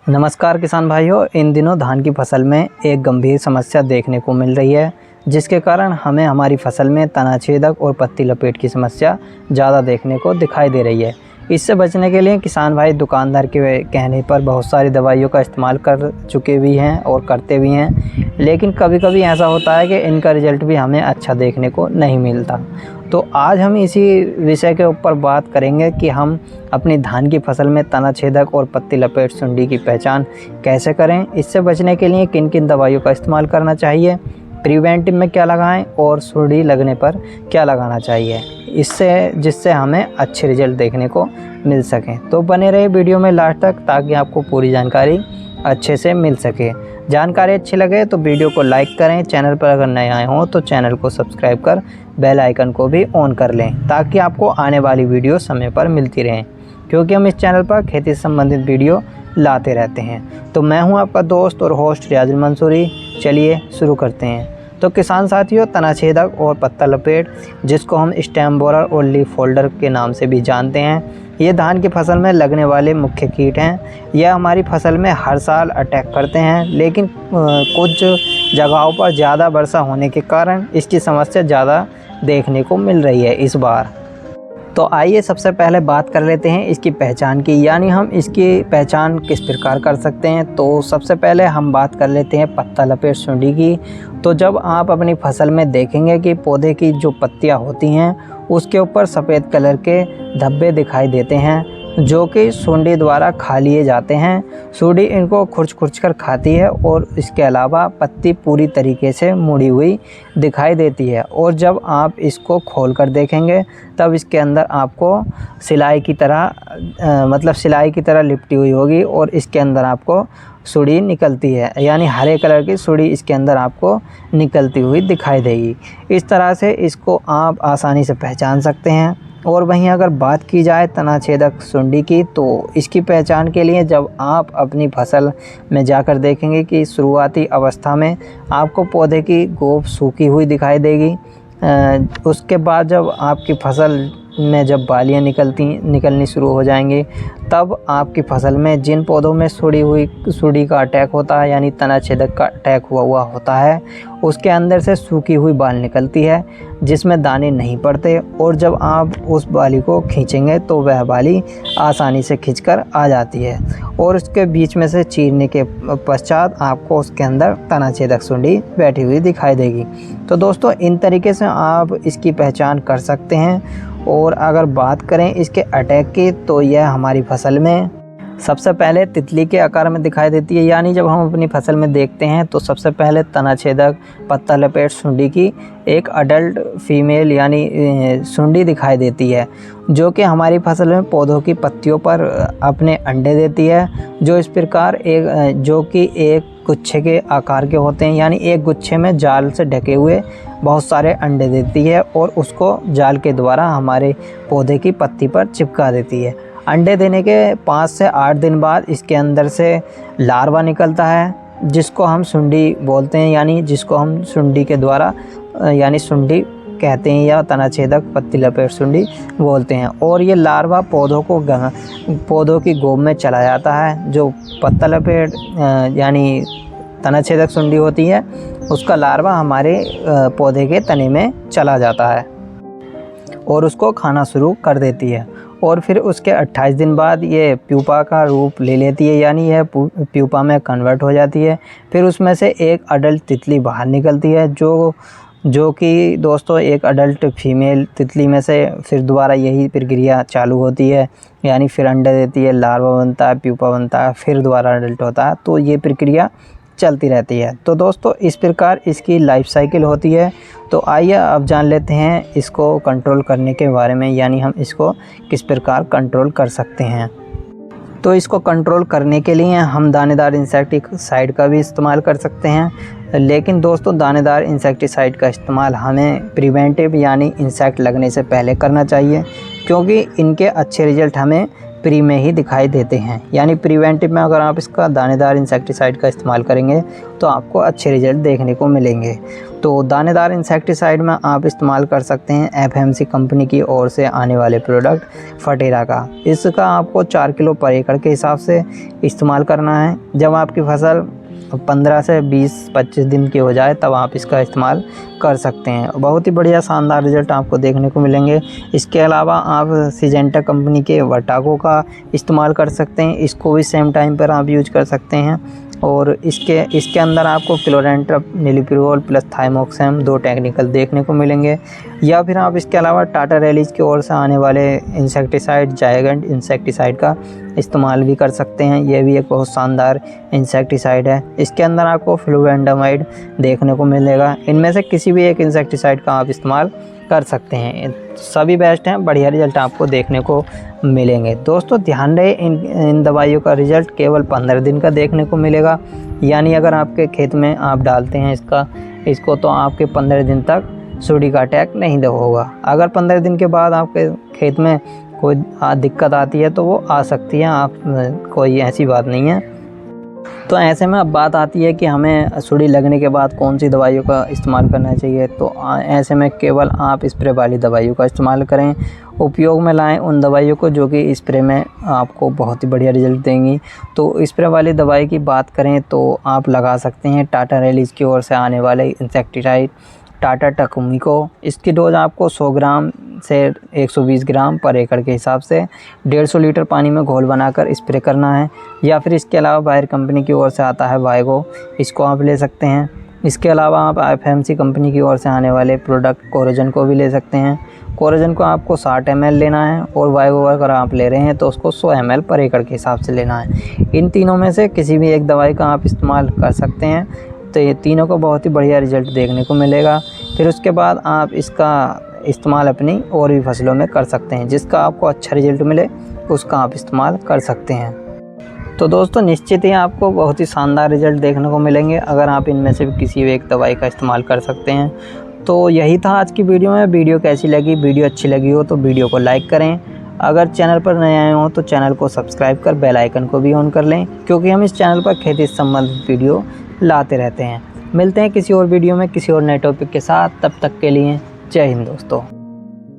नमस्कार किसान भाइयों। इन दिनों धान की फसल में एक गंभीर समस्या देखने को मिल रही है, जिसके कारण हमें हमारी फसल में तनाछेदक और पत्ती लपेट की समस्या ज़्यादा देखने को दिखाई दे रही है। इससे बचने के लिए किसान भाई दुकानदार के कहने पर बहुत सारी दवाइयों का इस्तेमाल कर चुके भी हैं और करते भी हैं, लेकिन कभी कभी ऐसा होता है कि इनका रिज़ल्ट भी हमें अच्छा देखने को नहीं मिलता। तो आज हम इसी विषय के ऊपर बात करेंगे कि हम अपनी धान की फसल में तनाछेदक और पत्ती लपेट सुंडी की पहचान कैसे करें, इससे बचने के लिए किन किन दवाइयों का इस्तेमाल करना चाहिए, प्रिवेंटिव में क्या लगाएं और सुंडी लगने पर क्या लगाना चाहिए, जिससे हमें अच्छे रिजल्ट देखने को मिल सकें। तो बने रहे वीडियो में लास्ट तक ताकि आपको पूरी जानकारी अच्छे से मिल सके। जानकारी अच्छी लगे तो वीडियो को लाइक करें, चैनल पर अगर नए आए हों तो चैनल को सब्सक्राइब कर बेल आइकन को भी ऑन कर लें ताकि आपको आने वाली वीडियो समय पर मिलती रहें, क्योंकि हम इस चैनल पर खेती से संबंधित वीडियो लाते रहते हैं। तो मैं हूं आपका दोस्त और होस्ट रियाजुल मंसूरी। चलिए शुरू करते हैं। तो किसान साथियों, तनाछेदक और पत्ता लपेट, जिसको हम स्टेम बोरर और लीफ फोल्डर के नाम से भी जानते हैं, ये धान की फसल में लगने वाले मुख्य कीट हैं। यह हमारी फसल में हर साल अटैक करते हैं, लेकिन कुछ जगहों पर ज़्यादा वर्षा होने के कारण इसकी समस्या ज़्यादा देखने को मिल रही है इस बार। तो आइए सबसे पहले बात कर लेते हैं इसकी पहचान की, यानी हम इसकी पहचान किस प्रकार कर सकते हैं। तो सबसे पहले हम बात कर लेते हैं पत्ता लपेट सुंडी की। तो जब आप अपनी फसल में देखेंगे कि पौधे की जो पत्तियां होती हैं उसके ऊपर सफ़ेद कलर के धब्बे दिखाई देते हैं, जो कि सुंडी द्वारा खा लिए जाते हैं। सुंडी इनको खुरच कर खाती है और इसके अलावा पत्ती पूरी तरीके से मुड़ी हुई दिखाई देती है। और जब आप इसको खोल कर देखेंगे तब इसके अंदर आपको सिलाई की तरह लिपटी हुई होगी और इसके अंदर आपको सुंडी निकलती है, यानी हरे कलर की सुंडी इसके अंदर आपको निकलती हुई दिखाई देगी। इस तरह से इसको आप आसानी से पहचान सकते हैं। और वहीं अगर बात की जाए तनाछेदक सुंडी की, तो इसकी पहचान के लिए जब आप अपनी फसल में जाकर देखेंगे कि शुरुआती अवस्था में आपको पौधे की गोंद सूखी हुई दिखाई देगी। उसके बाद जब आपकी फसल में जब बालियाँ निकलनी शुरू हो जाएंगी, तब आपकी फसल में जिन पौधों में सुंडी का अटैक होता है, यानी तनाछेदक का अटैक हुआ होता है, उसके अंदर से सूखी हुई बाल निकलती है जिसमें दाने नहीं पड़ते। और जब आप उस बाली को खींचेंगे तो वह बाली आसानी से खींचकर आ जाती है और उसके बीच में से चीरने के पश्चात आपको उसके अंदर तनाछेदक सुंडी बैठी हुई दिखाई देगी। तो दोस्तों, इन तरीके से आप इसकी पहचान कर सकते हैं। और अगर बात करें इसके अटैक की, तो यह हमारी फसल में सबसे पहले तितली के आकार में दिखाई देती है, यानी जब हम अपनी फसल में देखते हैं तो सबसे पहले तनाछेदक पत्ता लपेट सुंडी की एक अडल्ट फीमेल यानी सुंडी दिखाई देती है, जो कि हमारी फसल में पौधों की पत्तियों पर अपने अंडे देती है, जो इस प्रकार जो कि एक गुच्छे के आकार के होते हैं, यानी एक गुच्छे में जाल से ढके हुए बहुत सारे अंडे देती है और उसको जाल के द्वारा हमारे पौधे की पत्ती पर चिपका देती है। अंडे देने के 5 से 8 दिन बाद इसके अंदर से लार्वा निकलता है, जिसको हम सुंडी बोलते हैं, यानी जिसको हम सुंडी के द्वारा यानी सुंडी कहते हैं या तनाछेदक पत्ती लपेट सुंडी बोलते हैं। और ये लार्वा पौधों की गोंद में चला जाता है। जो पत्ता लपेट यानी तनाछेदक सुंडी होती है, उसका लार्वा हमारे पौधे के तने में चला जाता है और उसको खाना शुरू कर देती है। और फिर उसके 28 दिन बाद ये प्यूपा का रूप ले लेती है, यानी यह प्यूपा में कन्वर्ट हो जाती है। फिर उसमें से एक अडल्ट तितली बाहर निकलती है, जो कि दोस्तों एक अडल्ट फीमेल तितली में से फिर दोबारा यही प्रक्रिया चालू होती है, यानी फिर अंडे देती है, लार्वा बनता है, प्यूपा बनता है, फिर दोबारा अडल्ट होता है। तो ये प्रक्रिया चलती रहती है। तो दोस्तों, इस प्रकार इसकी लाइफ साइकिल होती है। तो आइए अब जान लेते हैं इसको कंट्रोल करने के बारे में, यानी हम इसको किस प्रकार कंट्रोल कर सकते हैं। तो इसको कंट्रोल करने के लिए हम दानेदार इंसेक्टिसाइड का भी इस्तेमाल कर सकते हैं, लेकिन दोस्तों दानेदार इंसेक्टिसाइड का इस्तेमाल हमें प्रिवेंटिव यानी इंसेक्ट लगने से पहले करना चाहिए, क्योंकि इनके अच्छे रिजल्ट हमें प्री में ही दिखाई देते हैं। यानी प्रिवेंटिव में अगर आप इसका दानेदार इंसेक्टिसाइड का इस्तेमाल करेंगे तो आपको अच्छे रिजल्ट देखने को मिलेंगे। तो दानेदार इंसेक्टिसाइड में आप इस्तेमाल कर सकते हैं एफएमसी कंपनी की ओर से आने वाले प्रोडक्ट फटेरा का। इसका आपको 4 किलो पर एकड़ के हिसाब से इस्तेमाल करना है। जब आपकी फसल 15 से 20-25 दिन की हो जाए तब आप इसका इस्तेमाल कर सकते हैं। बहुत ही बढ़िया शानदार रिज़ल्ट आपको देखने को मिलेंगे। इसके अलावा आप सिजेंटा कंपनी के वर्टागो का इस्तेमाल कर सकते हैं। इसको भी सेम टाइम पर आप यूज कर सकते हैं। और इसके अंदर आपको क्लोरेंट्रप निलिप्रोल प्लस थाइमोक्सम 2 टेक्निकल देखने को मिलेंगे। या फिर आप इसके अलावा टाटा रैलीज की ओर से आने वाले इंसेक्टिसाइड जायगेंट इंसेक्टिसाइड का इस्तेमाल भी कर सकते हैं। यह भी एक बहुत शानदार इंसेक्टिसाइड है। इसके अंदर आपको फ्लुवेंडामाइड देखने को मिलेगा। इनमें से किसी भी एक इंसेक्टिसाइड का आप इस्तेमाल कर सकते हैं। सभी बेस्ट हैं, बढ़िया रिजल्ट आपको देखने को मिलेंगे। दोस्तों ध्यान रहे इन दवाइयों का रिजल्ट केवल 15 दिन का देखने को मिलेगा। यानी अगर आपके खेत में आप डालते हैं इसको तो आपके 15 दिन तक सुंडी का अटैक नहीं होगा। अगर 15 दिन के बाद आपके खेत में कोई दिक्कत आती है तो वो आ सकती है, आप कोई ऐसी बात नहीं है। तो ऐसे में अब बात आती है कि हमें सुंडी लगने के बाद कौन सी दवाइयों का इस्तेमाल करना चाहिए। तो ऐसे में केवल आप स्प्रे वाली दवाइयों का इस्तेमाल करें, उपयोग में लाएं उन दवाइयों को जो कि स्प्रे में आपको बहुत ही बढ़िया रिजल्ट देंगी। तो स्प्रे वाली दवाई की बात करें तो आप लगा सकते हैं टाटा रैलीज की ओर से आने वाले इंसेक्टिसाइड टाटा टकुमिको। इसकी डोज आपको 100 ग्राम से 120 ग्राम पर एकड़ के हिसाब से 150 लीटर पानी में घोल बनाकर स्प्रे करना है। या फिर इसके अलावा बायर कंपनी की ओर से आता है वाइगो, इसको आप ले सकते हैं। इसके अलावा आप एफएमसी कंपनी की ओर से आने वाले प्रोडक्ट कोरोजन को भी ले सकते हैं। कोरोजन को आपको 60 ml लेना है और वाइगो अगर आप ले रहे हैं तो उसको 100 ml पर एकड़ के हिसाब से लेना है। इन तीनों में से किसी भी एक दवाई का आप इस्तेमाल कर सकते हैं। तो ये तीनों को बहुत ही बढ़िया रिजल्ट देखने को मिलेगा। फिर उसके बाद आप इसका इस्तेमाल अपनी और भी फसलों में कर सकते हैं। जिसका आपको अच्छा रिजल्ट मिले उसका आप इस्तेमाल कर सकते हैं। तो दोस्तों निश्चित ही आपको बहुत ही शानदार रिजल्ट देखने को मिलेंगे अगर आप इनमें से किसी भी एक दवाई का इस्तेमाल कर सकते हैं। तो यही था आज की वीडियो में। वीडियो कैसी लगी, वीडियो अच्छी लगी हो तो वीडियो को लाइक करें। अगर चैनल पर नए आए हो तो चैनल को सब्सक्राइब कर बेल आइकन को भी ऑन कर लें, क्योंकि हम इस चैनल पर खेती से संबंधित वीडियो लाते रहते हैं। मिलते हैं किसी और वीडियो में किसी और नए टॉपिक के साथ। तब तक के लिए जय हिंद दोस्तों।